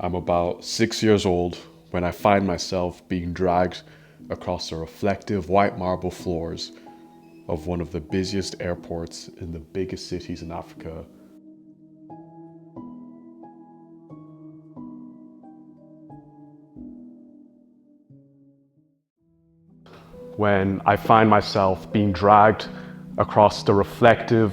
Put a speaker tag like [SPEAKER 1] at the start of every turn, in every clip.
[SPEAKER 1] I'm about 6 years old when I find myself being dragged across the reflective white marble floors of one of the busiest airports in the biggest cities in Africa. When I find myself being dragged across the reflective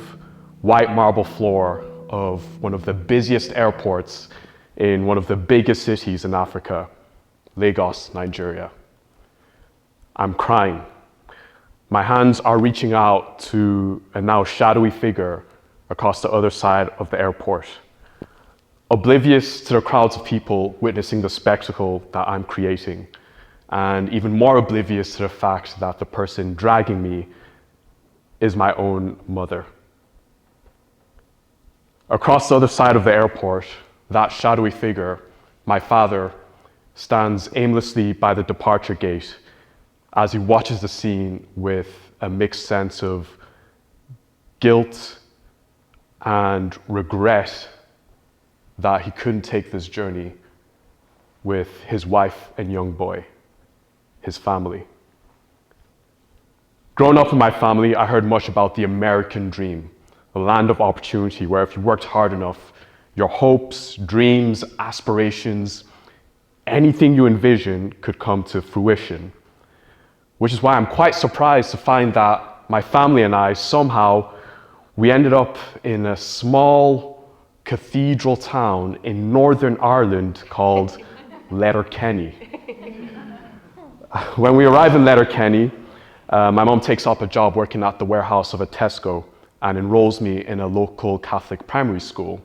[SPEAKER 1] white marble floor of one of the busiest airports in one of the biggest cities in Africa, Lagos, Nigeria. I'm crying. My hands are reaching out to a now shadowy figure across the other side of the airport, oblivious to the crowds of people witnessing the spectacle that I'm creating, and even more oblivious to the fact that the person dragging me is my own mother. Across the other side of the airport, that shadowy figure, my father, stands aimlessly by the departure gate as he watches the scene with a mixed sense of guilt and regret that he couldn't take this journey with his wife and young boy, his family. Growing up in my family, I heard much about the American dream, a land of opportunity where if you worked hard enough, your hopes, dreams, aspirations, anything you envision could come to fruition. Which is why I'm quite surprised to find that my family and I we ended up in a small cathedral town in Northern Ireland called Letterkenny. When we arrive in Letterkenny, my mom takes up a job working at the warehouse of a Tesco and enrolls me in a local Catholic primary school.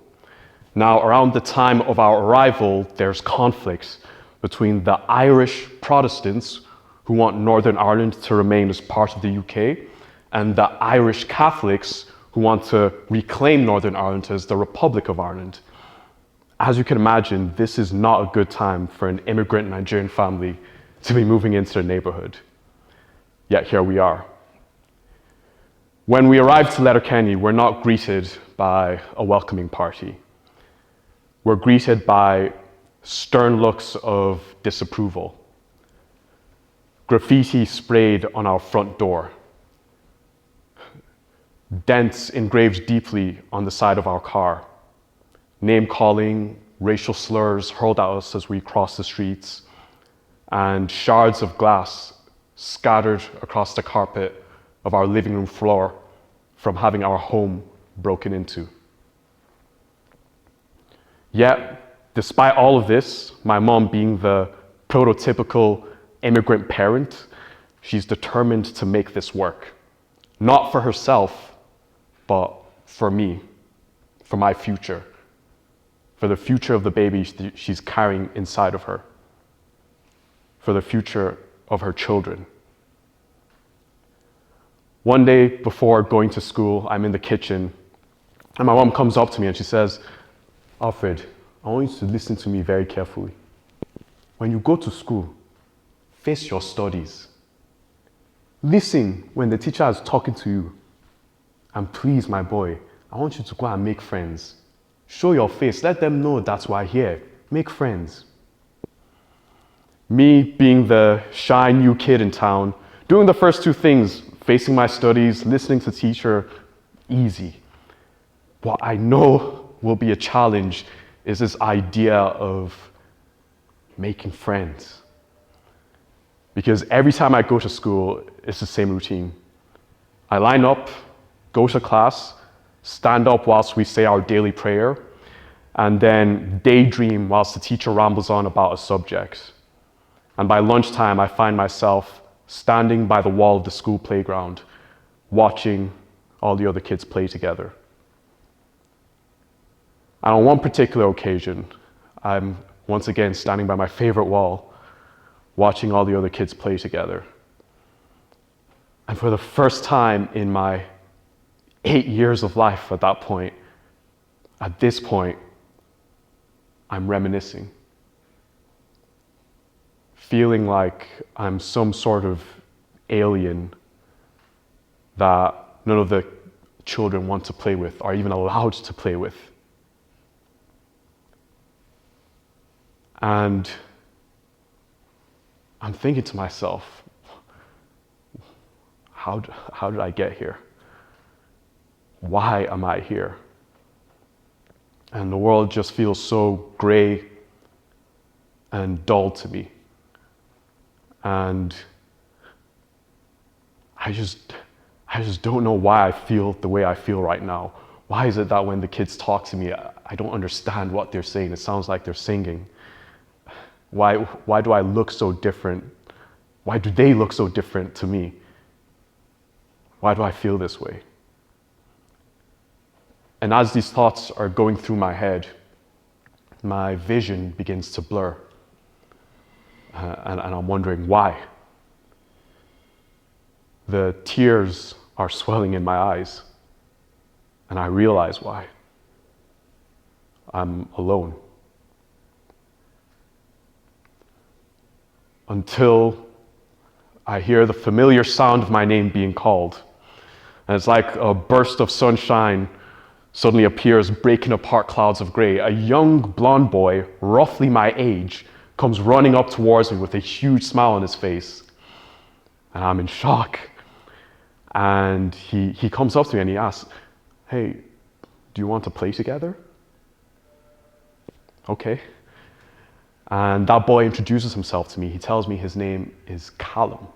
[SPEAKER 1] Now, around the time of our arrival, there's conflict between the Irish Protestants who want Northern Ireland to remain as part of the UK, and the Irish Catholics who want to reclaim Northern Ireland as the Republic of Ireland. As you can imagine, this is not a good time for an immigrant Nigerian family to be moving into the neighborhood. Yet here we are. When we arrive to Letterkenny, we're not greeted by a welcoming party. We're greeted by stern looks of disapproval. Graffiti sprayed on our front door. Dents engraved deeply on the side of our car. Name calling, racial slurs hurled at us as we cross the streets, and shards of glass scattered across the carpet of our living room floor from having our home broken into. Yet, despite all of this, my mom, being the prototypical immigrant parent, she's determined to make this work. Not for herself, but for me, for my future, for the future of the baby she's carrying inside of her, for the future of her children. One day before going to school, I'm in the kitchen, and my mom comes up to me and she says, "Alfred, I want you to listen to me very carefully. When you go to school, face your studies. Listen when the teacher is talking to you. And please, my boy, I want you to go and make friends. Show your face. Let them know that's why here. Make friends." Me, being the shy new kid in town, doing the first two things, facing my studies, listening to teacher, easy. What I know will be a challenge is this idea of making friends. Because every time I go to school, it's the same routine. I line up, go to class, stand up whilst we say our daily prayer, and then daydream whilst the teacher rambles on about a subject. And by lunchtime, I find myself standing by the wall of the school playground, watching all the other kids play together. And on one particular occasion, I'm once again standing by my favorite wall, watching all the other kids play together. And for the first time in my 8 years of life at this point, I'm reminiscing. Feeling like I'm some sort of alien that none of the children want to play with, or even allowed to play with. And I'm thinking to myself, how did I get here? Why am I here? And the world just feels so gray and dull to me. And I just don't know why I feel the way I feel right now. Why is it that when the kids talk to me, I don't understand what they're saying? It sounds like they're singing. Why do I look so different? Why do they look so different to me? Why do I feel this way? And as these thoughts are going through my head, my vision begins to blur. And I'm wondering why. The tears are swelling in my eyes, and I realize why. I'm alone. Until I hear the familiar sound of my name being called. And it's like a burst of sunshine suddenly appears, breaking apart clouds of gray. A young blonde boy, roughly my age, comes running up towards me with a huge smile on his face. And I'm in shock. And he comes up to me and he asks, "Hey, do you want to play together?" Okay. And that boy introduces himself to me. He tells me his name is Callum.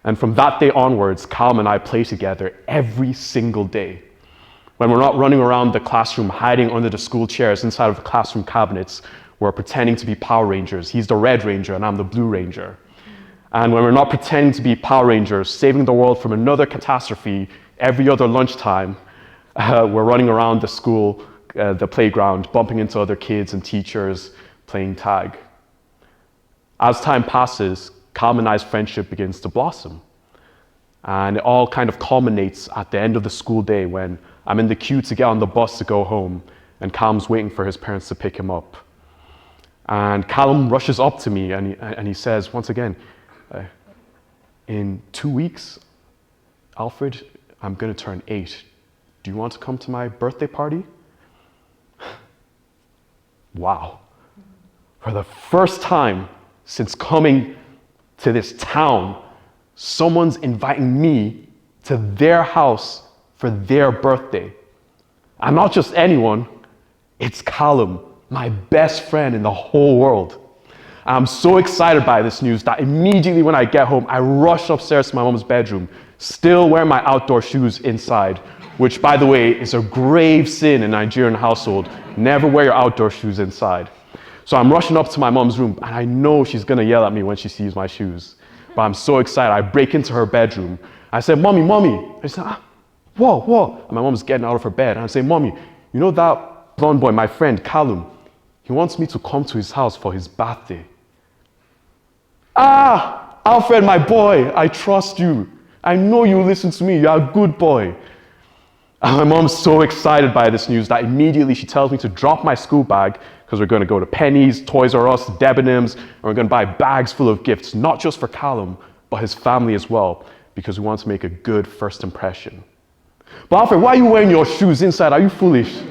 [SPEAKER 1] And from that day onwards, Callum and I play together every single day. When we're not running around the classroom, hiding under the school chairs inside of the classroom cabinets, we're pretending to be Power Rangers. He's the Red Ranger and I'm the Blue Ranger. And when we're not pretending to be Power Rangers, saving the world from another catastrophe every other lunchtime, we're running around the school, the playground, bumping into other kids and teachers, playing tag. As time passes, Callum and I's friendship begins to blossom. And it all kind of culminates at the end of the school day when I'm in the queue to get on the bus to go home, and Callum's waiting for his parents to pick him up. And Callum rushes up to me and he says, once again, "In 2 weeks, Alfred, I'm going to turn 8. Do you want to come to my birthday party?" Wow. For the first time since coming to this town, someone's inviting me to their house for their birthday. And not just anyone, it's Callum, my best friend in the whole world. I'm so excited by this news that immediately when I get home, I rush upstairs to my mom's bedroom, still wearing my outdoor shoes inside, which, by the way, is a grave sin in a Nigerian household. Never wear your outdoor shoes inside. So I'm rushing up to my mom's room, and I know she's gonna yell at me when she sees my shoes. But I'm so excited. I break into her bedroom. I said, "Mommy, Mommy." I said, Whoa. And my mom's getting out of her bed. And I say, "Mommy, you know that blonde boy, my friend, Callum, he wants me to come to his house for his birthday." "Ah, Alfred, my boy, I trust you. I know you listen to me. You're a good boy." And my mom's so excited by this news that immediately she tells me to drop my school bag because we're going to go to Penny's, Toys R Us, Debenhams, and we're going to buy bags full of gifts, not just for Callum, but his family as well, because we want to make a good first impression. "But Alfred, why are you wearing your shoes inside? Are you foolish?"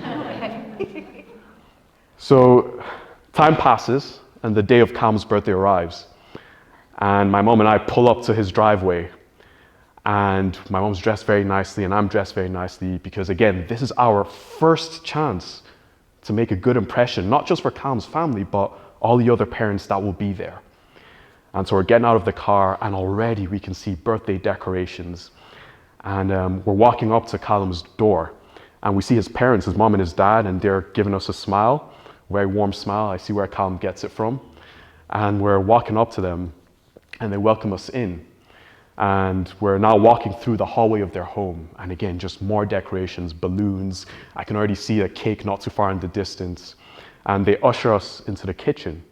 [SPEAKER 1] So time passes, and the day of Callum's birthday arrives. And my mom and I pull up to his driveway. And my mom's dressed very nicely, and I'm dressed very nicely, because again, this is our first chance to make a good impression, not just for Callum's family, but all the other parents that will be there. And so we're getting out of the car, and already we can see birthday decorations. And we're walking up to Callum's door, and we see his parents, his mom and his dad, and they're giving us a smile, a very warm smile. I see where Callum gets it from. And we're walking up to them, and they welcome us in. And we're now walking through the hallway of their home. And again, just more decorations, balloons. I can already see a cake not too far in the distance. And they usher us into the kitchen.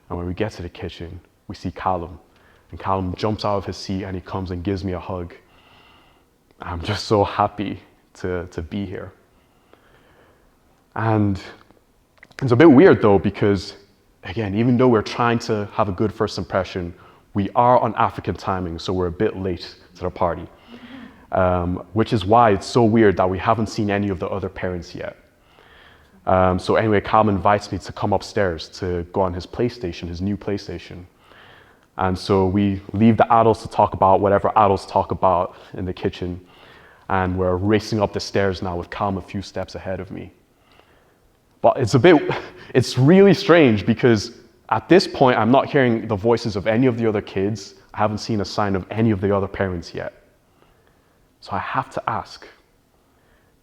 [SPEAKER 1] And when we get to the kitchen, we see Callum. And Callum jumps out of his seat and he comes and gives me a hug. I'm just so happy to be here. And it's a bit weird though, because again, even though we're trying to have a good first impression, we are on African timing, so we're a bit late to the party, which is why it's so weird that we haven't seen any of the other parents yet. So anyway, Callum invites me to come upstairs to go on his PlayStation, his new PlayStation. And so we leave the adults to talk about whatever adults talk about in the kitchen. And we're racing up the stairs now with Callum a few steps ahead of me. But it's really strange because at this point, I'm not hearing the voices of any of the other kids. I haven't seen a sign of any of the other parents yet. So I have to ask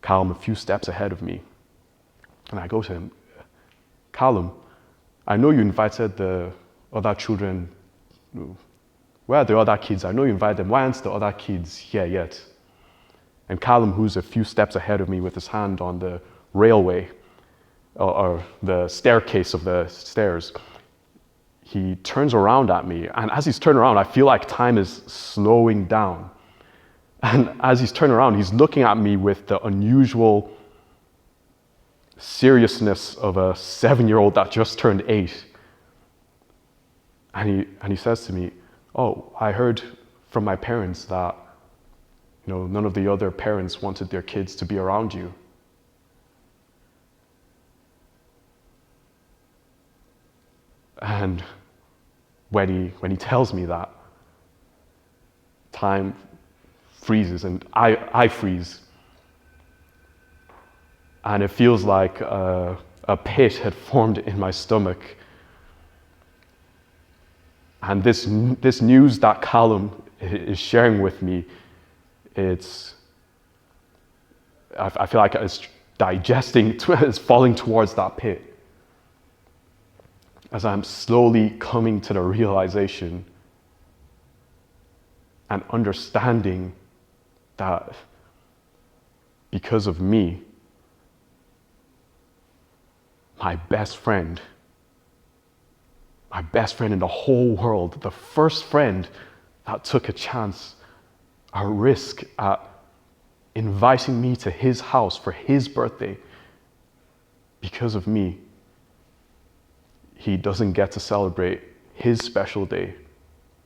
[SPEAKER 1] Callum a few steps ahead of me. And I go to him, Callum, I know you invited the other children. Where are the other kids? I know you invited them. Why aren't the other kids here yet? And Callum, who's a few steps ahead of me with his hand on the railway, or the staircase of the stairs, he turns around at me. And as he's turning around, I feel like time is slowing down. And as he's turning around, he's looking at me with the unusual seriousness of a 7-year-old that just turned 8. And he says to me, oh, I heard from my parents that none of the other parents wanted their kids to be around you. And when he tells me that, time freezes and I freeze. And it feels like a pit had formed in my stomach. And this news that Callum is sharing with me, I feel like it's digesting, it's falling towards that pit. As I'm slowly coming to the realization and understanding that because of me, my best friend in the whole world, the first friend that took a chance, a risk at inviting me to his house for his birthday, because of me, he doesn't get to celebrate his special day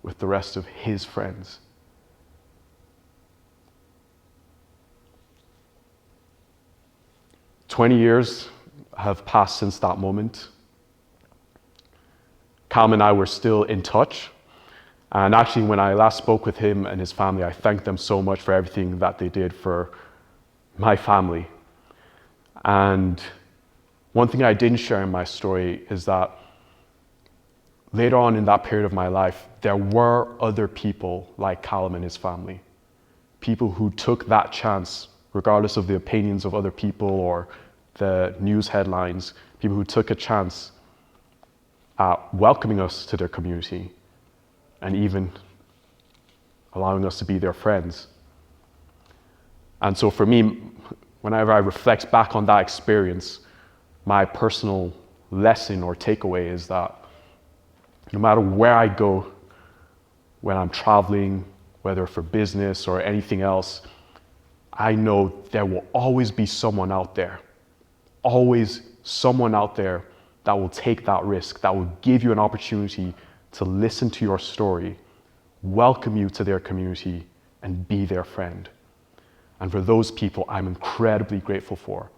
[SPEAKER 1] with the rest of his friends. "20 years have passed since that moment. Callum and I were still in touch. And actually, when I last spoke with him and his family, I thanked them so much for everything that they did for my family. And one thing I didn't share in my story is that later on in that period of my life, there were other people like Callum and his family. People who took that chance, regardless of the opinions of other people or the news headlines, people who took a chance at welcoming us to their community and even allowing us to be their friends. And so for me, whenever I reflect back on that experience, my personal lesson or takeaway is that no matter where I go, when I'm traveling, whether for business or anything else, I know there will always be someone out there, always someone out there that will take that risk, that will give you an opportunity to listen to your story, welcome you to their community, and be their friend. And for those people, I'm incredibly grateful for.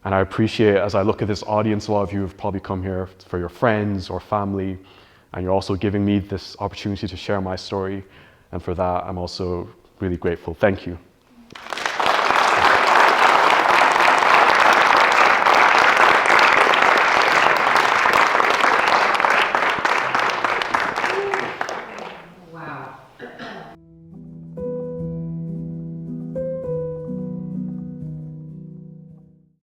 [SPEAKER 1] And I appreciate, as I look at this audience, a lot of you have probably come here for your friends or family, and you're also giving me this opportunity to share my story. And for that, I'm also really grateful. Thank you.